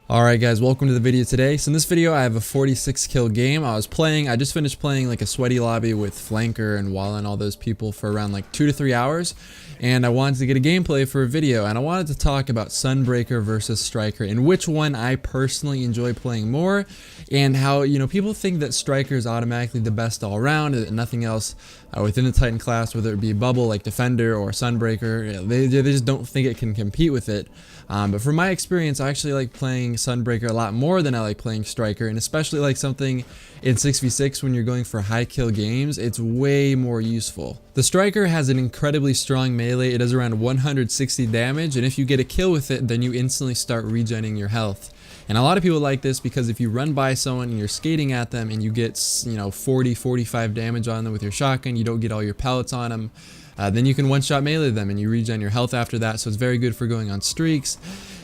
Alright guys, welcome to the video today. So in this video I have a 46 kill game. I just finished playing like a sweaty lobby with Flanker and Walla and all those people for around like 2 to 3 hours. And I wanted to get a gameplay for a video, and I wanted to talk about Sunbreaker versus Striker and which one I personally enjoy playing more, and how, you know, people think that Striker is automatically the best all around and nothing else within the Titan class, whether it be Bubble like Defender or Sunbreaker, they just don't think it can compete with it. But from my experience, I actually like playing Sunbreaker a lot more than I like playing Striker, and especially like something in 6v6 when you're going for high kill games, it's way more useful. The Striker has an incredibly strong melee. It does around 160 damage, and if you get a kill with it, then you instantly start regenerating your health. And a lot of people like this because if you run by someone and you're skating at them and you get, you know, 40-45 damage on them with your shotgun, you don't get all your pellets on them, then you can one-shot melee them and you regen your health after that. So it's very good for going on streaks.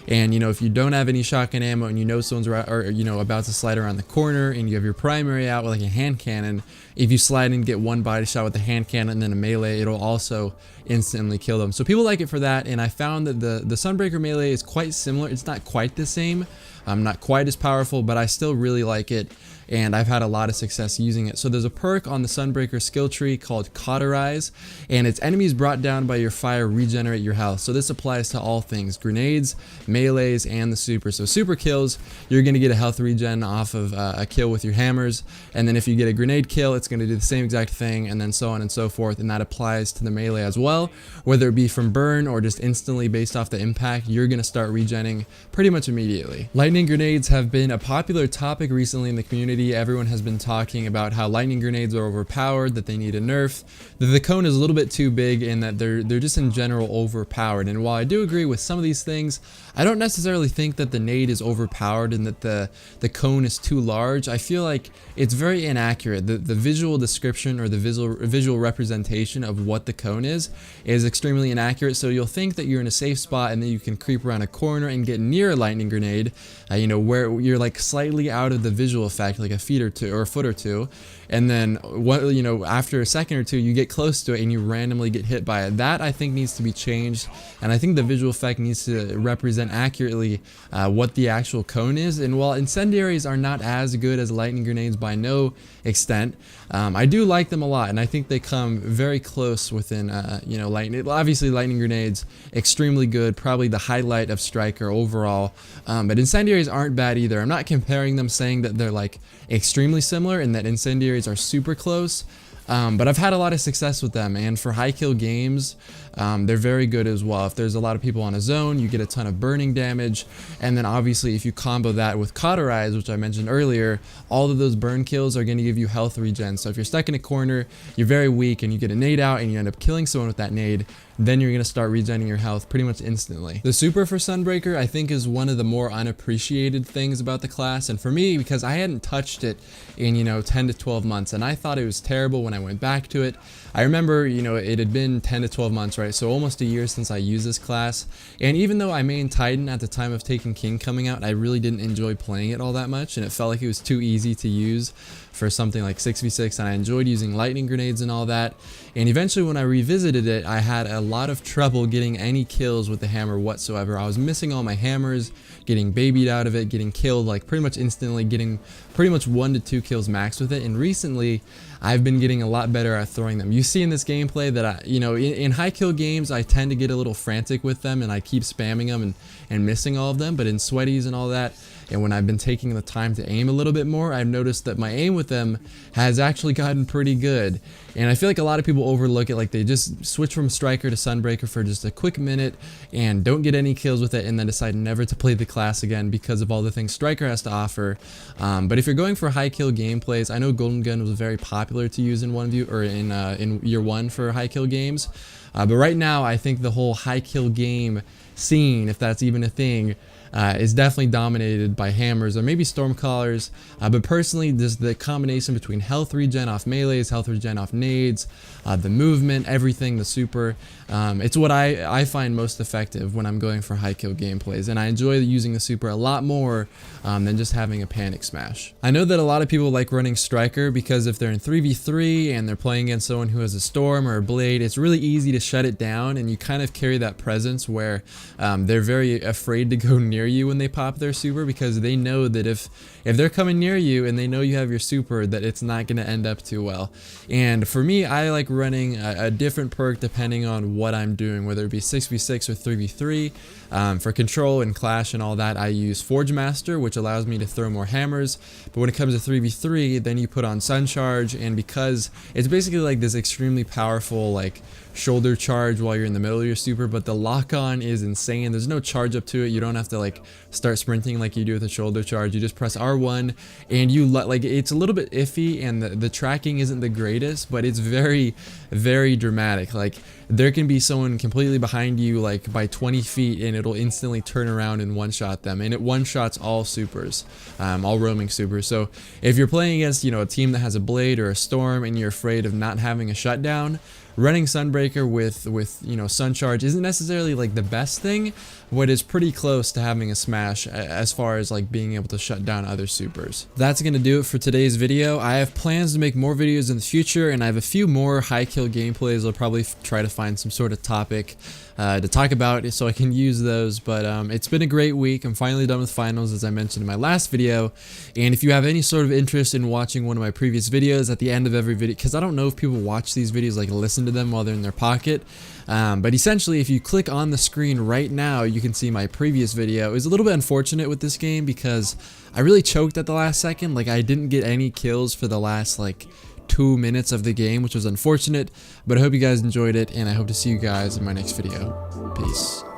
And you know, if you don't have any shotgun ammo and you know someone's about to slide around the corner and you have your primary out with like a hand cannon, if you slide and get one body shot with the hand cannon and then a melee, it'll also instantly kill them. So people like it for that, and I found that the Sunbreaker melee is quite similar. It's not quite the same, not quite as powerful, but I still really like it, and I've had a lot of success using it. So there's a perk on the Sunbreaker skill tree called Cauterize, and its enemies brought down by your fire regenerate your health. So this applies to all things: grenades, melees, and the super. So super kills, you're going to get a health regen off of a kill with your hammers, and then if you get a grenade kill, it's going to do the same exact thing, and then so on and so forth. And that applies to the melee as well, whether it be from burn or just instantly based off the impact, you're going to start regenning pretty much immediately. Lightning grenades have been a popular topic recently in the community. Everyone has been talking about how lightning grenades are overpowered, that they need a nerf. The cone is a little bit too big, and that they're just in general overpowered. And while I do agree with some of these things, I don't necessarily think that the nade is overpowered and that the cone is too large. I feel like it's very inaccurate. The visual description or the visual representation of what the cone is extremely inaccurate. So you'll think that you're in a safe spot and then you can creep around a corner and get near a lightning grenade, you know, where you're like slightly out of the visual effect, like a feet or two or a foot or two, and then you know, after a second or two you get close to it and you randomly get hit by it. That I think needs to be changed, and I think the visual effect needs to represent accurately what the actual cone is. And while incendiaries are not as good as lightning grenades by no extent, I do like them a lot, and I think they come very close within you know, obviously lightning grenades extremely good, probably the highlight of Striker overall, but incendiaries aren't bad either. I'm not comparing them saying that they're like extremely similar and that incendiaries are super close, but I've had a lot of success with them, and for high kill games, they're very good as well. If there's a lot of people on a zone, you get a ton of burning damage, and then obviously if you combo that with Cauterize, which I mentioned earlier, all of those burn kills are going to give you health regen. So if you're stuck in a corner, you're very weak, and you get a nade out and you end up killing someone with that nade, then you're going to start regenerating your health pretty much instantly. The super for Sunbreaker I think is one of the more unappreciated things about the class, and for me, because I hadn't touched it in, you know, 10 to 12 months, and I thought it was terrible when I went back to it. I remember, you know, it had been 10 to 12 months, right? So almost a year since I used this class, and even though I mained Titan at the time of Taken King coming out, I really didn't enjoy playing it all that much, and it felt like it was too easy to use for something like 6v6, and I enjoyed using lightning grenades and all that. And eventually when I revisited it, I had a lot of trouble getting any kills with the hammer whatsoever. I was missing all my hammers, getting babied out of it, getting killed like pretty much instantly, getting pretty much 1 to 2 kills max with it. And recently I've been getting a lot better at throwing them. You see in this gameplay that you know, in high kill games I tend to get a little frantic with them and I keep spamming them and missing all of them, but in sweaties and all that, and when I've been taking the time to aim a little bit more, I've noticed that my aim with them has actually gotten pretty good. And I feel like a lot of people overlook it, like they just switch from Striker to Sunbreaker for just a quick minute and don't get any kills with it, and then decide never to play the class again because of all the things Striker has to offer. But if you're going for high kill gameplays, I know Golden Gun was very popular to use in in year 1 for high kill games. But right now, I think the whole high kill game scene, if that's even a thing, is definitely dominated by hammers or maybe Stormcallers, but personally just the combination between health regen off melees, health regen off nades, the movement, everything, the super, it's what I find most effective when I'm going for high kill gameplays, and I enjoy using the super a lot more than just having a panic smash. I know that a lot of people like running Striker because if they're in 3v3 and they're playing against someone who has a Storm or a Blade, it's really easy to shut it down, and you kind of carry that presence where they're very afraid to go near near you when they pop their super, because they know that if they're coming near you and they know you have your super, that it's not going to end up too well. And for me, I like running a different perk depending on what I'm doing, whether it be 6v6 or 3v3. For control and clash and all that, I use Forge Master, which allows me to throw more hammers. But when it comes to 3v3, then you put on Sun Charge, and because it's basically like this extremely powerful like shoulder charge while you're in the middle of your super, but the lock-on is insane. There's no charge up to it. You don't have to like start sprinting like you do with a shoulder charge. You just press R1 and you like, it's a little bit iffy, and the tracking isn't the greatest, but it's very, very dramatic. Like there can be someone completely behind you like by 20 feet and it'll instantly turn around and one-shot them, and it one-shots all supers, all roaming supers. So if you're playing against, you know, a team that has a blade or a storm and you're afraid of not having a shutdown, running Sunbreaker with you know, Sun Charge isn't necessarily like the best thing, but it's pretty close to having a smash as far as like being able to shut down other supers. That's gonna do it for today's video. I have plans to make more videos in the future, and I have a few more high kill gameplays. I'll probably try to find some sort of topic to talk about so I can use those. But it's been a great week. I'm finally done with finals, as I mentioned in my last video. And if you have any sort of interest in watching one of my previous videos at the end of every video, because I don't know if people watch these videos, like listen to them while they're in their pocket, but essentially if you click on the screen right now, you can see my previous video. It was a little bit unfortunate with this game because I really choked at the last second. Like I didn't get any kills for the last like 2 minutes of the game, which was unfortunate, but I hope you guys enjoyed it, and I hope to see you guys in my next video. Peace.